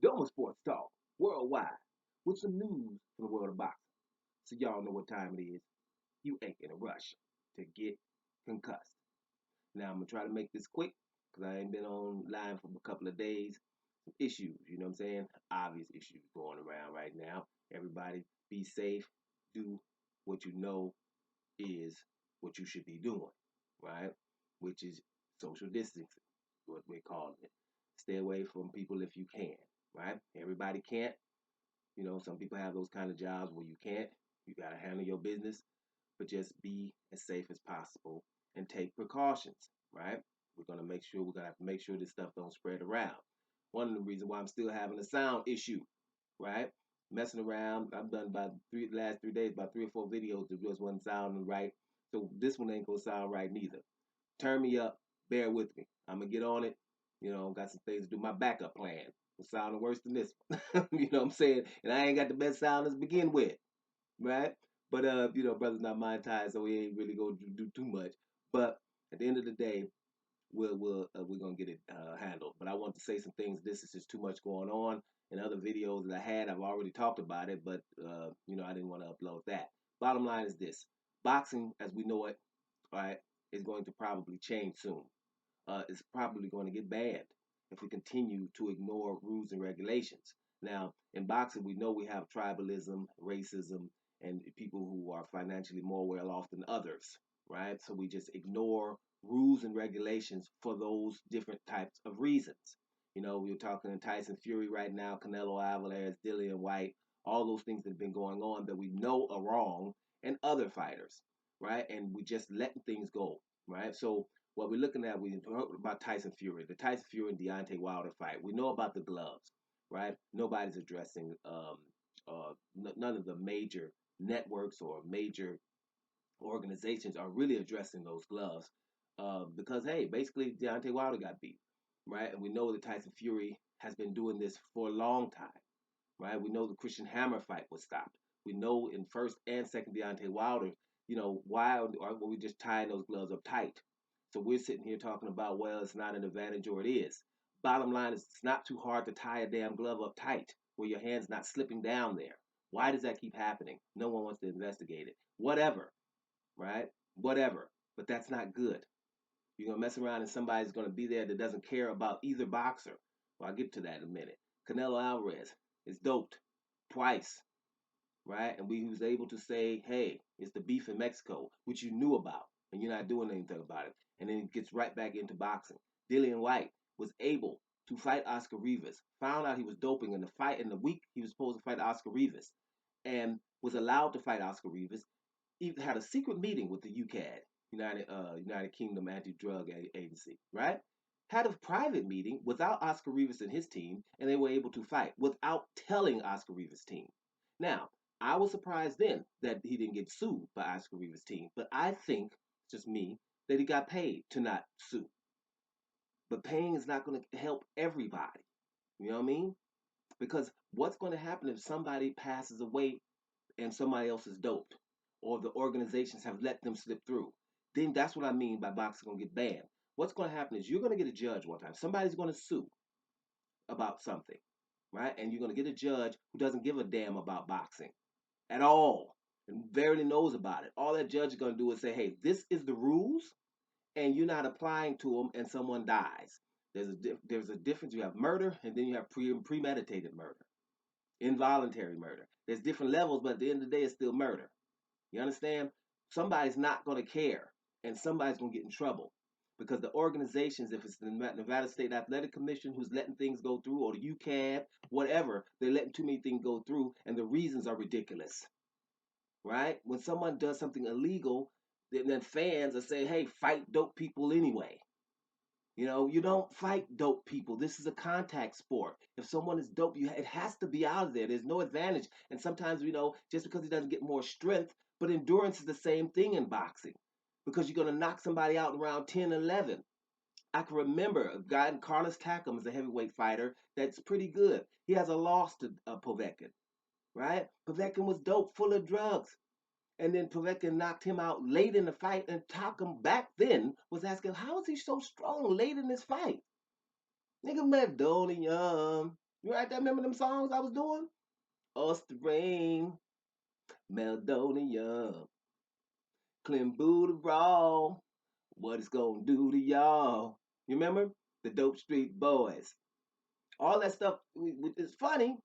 Doma Sports Talk worldwide with some news from the world of boxing. So y'all know what time it is. You ain't in a rush to get concussed. Now I'm gonna try to make this quick because I ain't been online for a couple of days. Some issues, you know what I'm saying? Obvious issues going around right now. Everybody be safe. Do what you know is what you should be doing, right? Which is social distancing, what we're calling it. Stay away from people if you can, right? Everybody can't. You know, some people have those kind of jobs where you can't. You got to handle your business, but just be as safe as possible and take precautions, right? We're gonna have to make sure this stuff don't spread around. One of the reasons why I'm still having a sound issue, right? Messing around. I've done about last 3 days, about 3 or 4 videos that just wasn't sounding right. So this one ain't gonna sound right neither. Turn me up, bear with me. I'm gonna get on it. You know, got some things to do. My backup plan was sounding worse than this one. You know what I'm saying? And I ain't got the best sound to begin with, right? But you know, brother's not monetized, so we ain't really gonna do too much. But at the end of the day, we're gonna get it handled. But I want to say some things. This is just too much going on. In other videos that I had, I've already talked about it, but you know, I didn't want to upload that. Bottom line is this: boxing, as we know it, right, is going to probably change soon. It's probably going to get banned if we continue to ignore rules and regulations. Now, in boxing, we know we have tribalism, racism, and people who are financially more well off than others, right? So we just ignore rules and regulations for those different types of reasons. You know, we're talking Tyson Fury right now, Canelo Alvarez, Dillian White, all those things that have been going on that we know are wrong, and other fighters, right? And we just letting things go, right? So what we're looking at, we heard about Tyson Fury, the Tyson Fury and Deontay Wilder fight. We know about the gloves, right? Nobody's addressing none of the major networks or major organizations are really addressing those gloves because hey, basically Deontay Wilder got beat, right? And we know that Tyson Fury has been doing this for a long time, right? We know the Christian Hammer fight was stopped. We know in first and second Deontay Wilder, you know, why are we just tying those gloves up tight? So we're sitting here talking about, well, it's not an advantage or it is. Bottom line is it's not too hard to tie a damn glove up tight where your hand's not slipping down there. Why does that keep happening? No one wants to investigate it. Whatever, right? Whatever. But that's not good. You're gonna mess around and somebody's gonna be there that doesn't care about either boxer. Well, I'll get to that in a minute. Canelo Alvarez is doped twice, right? And we was able to say, hey, it's the beef in Mexico, which you knew about, and you're not doing anything about it. And then it gets right back into boxing. Dillian White was able to fight Oscar Rivas, found out he was doping in the fight in the week he was supposed to fight Oscar Rivas, and was allowed to fight Oscar Rivas. He had a secret meeting with the UKAD, United Kingdom Anti-Drug Agency, right? Had a private meeting without Oscar Rivas and his team, and they were able to fight without telling Oscar Rivas' team. Now, I was surprised then that he didn't get sued by Oscar Rivas' team, but I think, it's just me, that he got paid to not sue. But paying is not going to help everybody. You know what I mean? Because what's going to happen if somebody passes away and somebody else is doped, or the organizations have let them slip through? Then that's what I mean by boxing going to get banned. What's going to happen is you're going to get a judge one time. Somebody's going to sue about something, right? And you're going to get a judge who doesn't give a damn about boxing at all and barely knows about it. All that judge is going to do is say, hey, this is the rules, and you're not applying to them, and someone dies. There's a difference. You have murder, and then you have premeditated murder, involuntary murder. There's different levels, but at the end of the day, it's still murder. You understand? Somebody's not going to care, and somebody's going to get in trouble because the organizations, if it's the Nevada State Athletic Commission who's letting things go through, or the UCAD, whatever, they're letting too many things go through, and the reasons are ridiculous, right? When someone does something illegal, then fans are saying, hey, fight dope people anyway. You know, you don't fight dope people. This is a contact sport. If someone is dope, it has to be out of there. There's no advantage. And sometimes, you know, just because he doesn't get more strength, but endurance is the same thing in boxing because you're going to knock somebody out in round 10, 11. I can remember a guy, Carlos Takam, is a heavyweight fighter that's pretty good. He has a loss to Povetkin, right? Povetkin was dope, full of drugs. And then Povetkin knocked him out late in the fight, and Takam back then was asking, how is he so strong late in this fight? Nigga met Dolly Young. You right there, remember them songs I was doing? Oyster Rain, Meldonia, Buddha Raw, what it's gonna do to y'all. You remember? The Dope Street Boys. All that stuff is funny,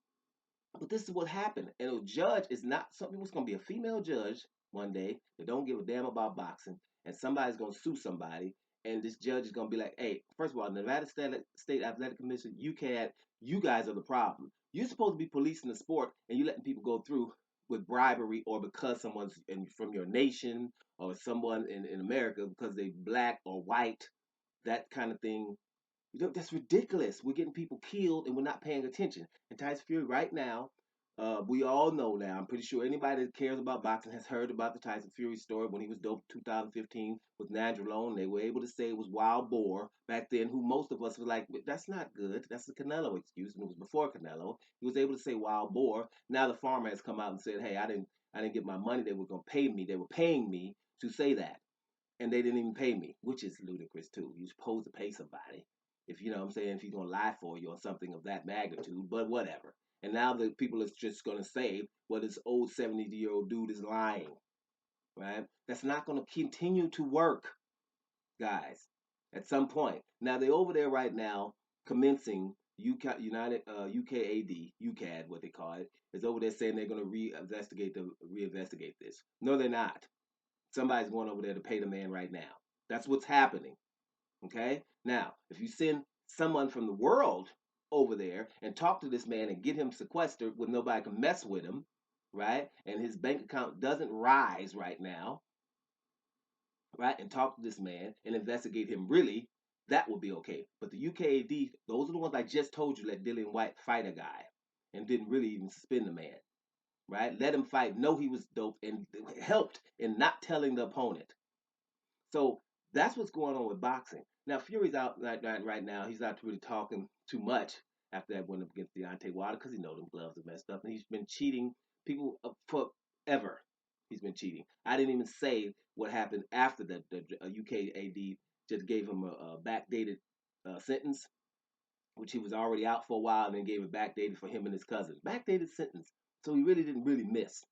but this is what happened. And a judge is not something. It's gonna be a female judge one day that don't give a damn about boxing, and somebody's gonna sue somebody, and this judge is gonna be like, "Hey, first of all, Nevada State Athletic Commission, you guys are the problem. You're supposed to be policing the sport, and you letting people go through with bribery or because someone's from your nation or someone in America because they black or white, that kind of thing. That's ridiculous. We're getting people killed and we're not paying attention. And Tyson Fury right now, we all know now. I'm pretty sure anybody that cares about boxing has heard about the Tyson Fury story when he was dope 2015 with Nandrolone. They were able to say it was wild boar back then. Who most of us were like, that's not good. That's the Canelo excuse, and it was before Canelo. He was able to say wild boar. Now the farmer has come out and said, hey, I didn't get my money. They were gonna pay me. They were paying me to say that, and they didn't even pay me, which is ludicrous too. You're supposed to pay somebody if you know what I'm saying, if he's gonna lie for you or something of that magnitude, but whatever. And now the people is just gonna say, well, this old 70-year-old dude is lying, right? That's not gonna continue to work, guys. At some point. Now they're over there right now commencing United UKAD, UCAD, what they call it, is over there saying they're gonna reinvestigate this. No, they're not. Somebody's going over there to pay the man right now. That's what's happening. Okay? Now, if you send someone from the world over there and talk to this man and get him sequestered where nobody can mess with him, right? And his bank account doesn't rise right now, right? And talk to this man and investigate him really, that would be okay. But the UKAD, those are the ones I just told you let Dillian White fight a guy and didn't really even suspend the man, right? Let him fight, know he was dope, and helped in not telling the opponent. So that's what's going on with boxing. Now Fury's out right now. He's not really talking too much after that win against Deontay Wilder because he knows them gloves are messed up and he's been cheating people forever. He's been cheating. I didn't even say what happened after the UKAD just gave him a backdated sentence, which he was already out for a while, and then gave it backdated for him and his cousin. Backdated sentence. So he really didn't really miss.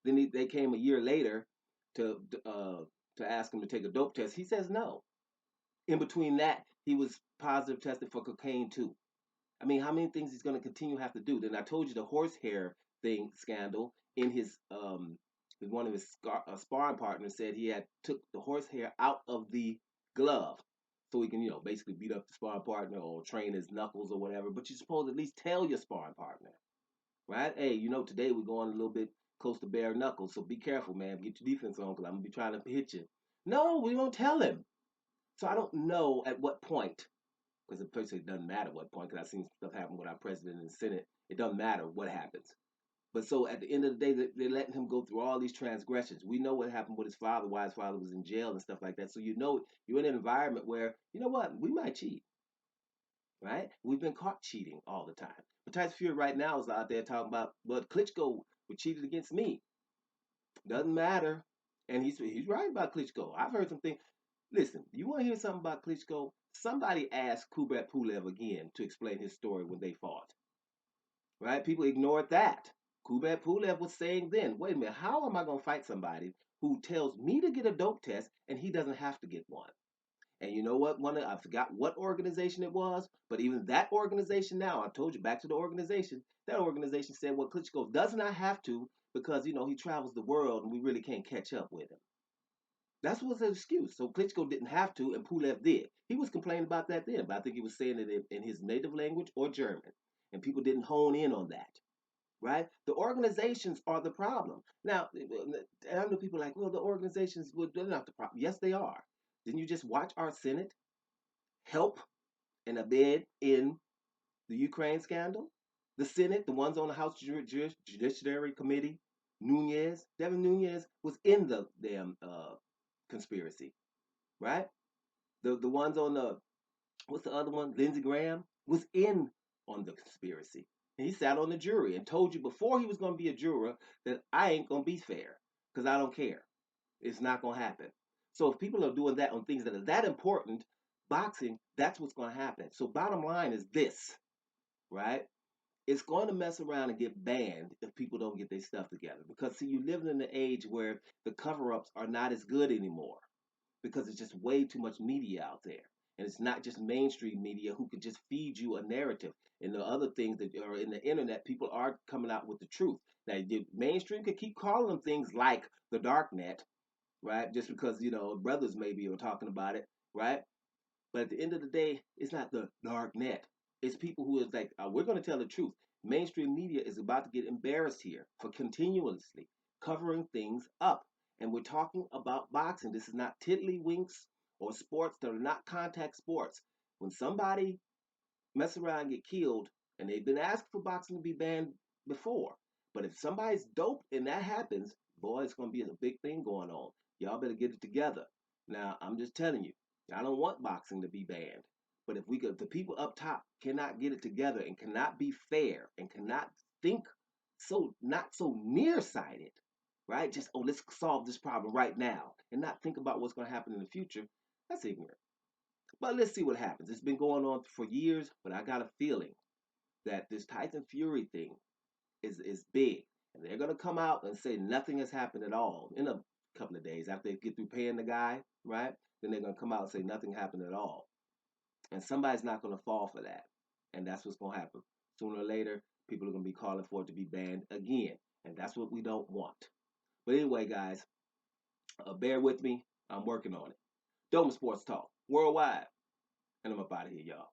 Then they came a year later to ask him to take a dope test. He says no. In between that, he was positive tested for cocaine too. I mean, how many things he's going to continue to have to do? Then I told you the horsehair thing scandal in his one of his sparring partners said he had took the horsehair out of the glove so he can basically beat up the sparring partner or train his knuckles or whatever. But you're supposed to at least tell your sparring partner, right? Hey, today we're going a little bit close to bare knuckles, so be careful, man. Get your defense on because I'm gonna be trying to hit you. No, we won't tell him. So I don't know at what point, because it doesn't matter what point, because I've seen stuff happen with our president and the Senate. It doesn't matter what happens. But so at the end of the day, they're letting him go through all these transgressions. We know what happened with his father, why his father was in jail and stuff like that. So you're in an environment where, you know what, we might cheat, right? We've been caught cheating all the time. But Tyson Fury right now is out there talking about, well, Klitschko cheated against me. Doesn't matter. And he's right about Klitschko. I've heard some things. Listen, you want to hear something about Klitschko? Somebody asked Kubrat Pulev again to explain his story when they fought. Right? People ignored that. Kubrat Pulev was saying then, wait a minute, how am I going to fight somebody who tells me to get a dope test and he doesn't have to get one? And you know what? I forgot what organization it was, but even that organization now, I told you back to the organization, that organization said, well, Klitschko does not have to because, he travels the world and we really can't catch up with him. That was an excuse. So Klitschko didn't have to, and Pulev did. He was complaining about that then, but I think he was saying it in his native language or German, and people didn't hone in on that. Right? The organizations are the problem. Now, I know people are like, well, the organizations, well, they're not the problem. Yes, they are. Didn't you just watch our Senate help and abet in the Ukraine scandal? The Senate, the ones on the House Judiciary Committee, Devin Nunes was in the damn conspiracy, right? The ones on the what's the other one? Lindsey Graham was in on the conspiracy. And he sat on the jury and told you before he was going to be a juror that I ain't going to be fair because I don't care. It's not going to happen. So if people are doing that on things that are that important, boxing, that's what's going to happen. So bottom line is this, right? it's going to mess around and get banned if people don't get their stuff together. Because see, you live in an age where the cover-ups are not as good anymore because it's just way too much media out there. And it's not just mainstream media who could just feed you a narrative. And the other things that are in the internet, people are coming out with the truth. Now, the mainstream could keep calling them things like the dark net, right? Just because, brothers maybe are talking about it, right? But at the end of the day, it's not the dark net. It's people who is like, we're going to tell the truth. Mainstream media is about to get embarrassed here for continuously covering things up. And we're talking about boxing. This is not tiddlywinks or sports that are not contact sports. When somebody mess around and get killed, and they've been asking for boxing to be banned before. But if somebody's dope and that happens, boy, it's gonna be a big thing going on. Y'all better get it together. Now, I'm just telling you, I don't want boxing to be banned. But if the people up top cannot get it together and cannot be fair and cannot think not so nearsighted, right? Just, oh, let's solve this problem right now and not think about what's gonna happen in the future. That's ignorant. But let's see what happens. It's been going on for years, but I got a feeling that this Tyson Fury thing is big, and they're gonna come out and say nothing has happened at all in a couple of days after they get through paying the guy, right? Then they're gonna come out and say nothing happened at all, and somebody's not gonna fall for that, and that's what's gonna happen. Sooner or later, people are gonna be calling for it to be banned again, and that's what we don't want. But anyway, guys, bear with me. I'm working on it. Doma Sports Talk worldwide, and I'm up out of here, y'all.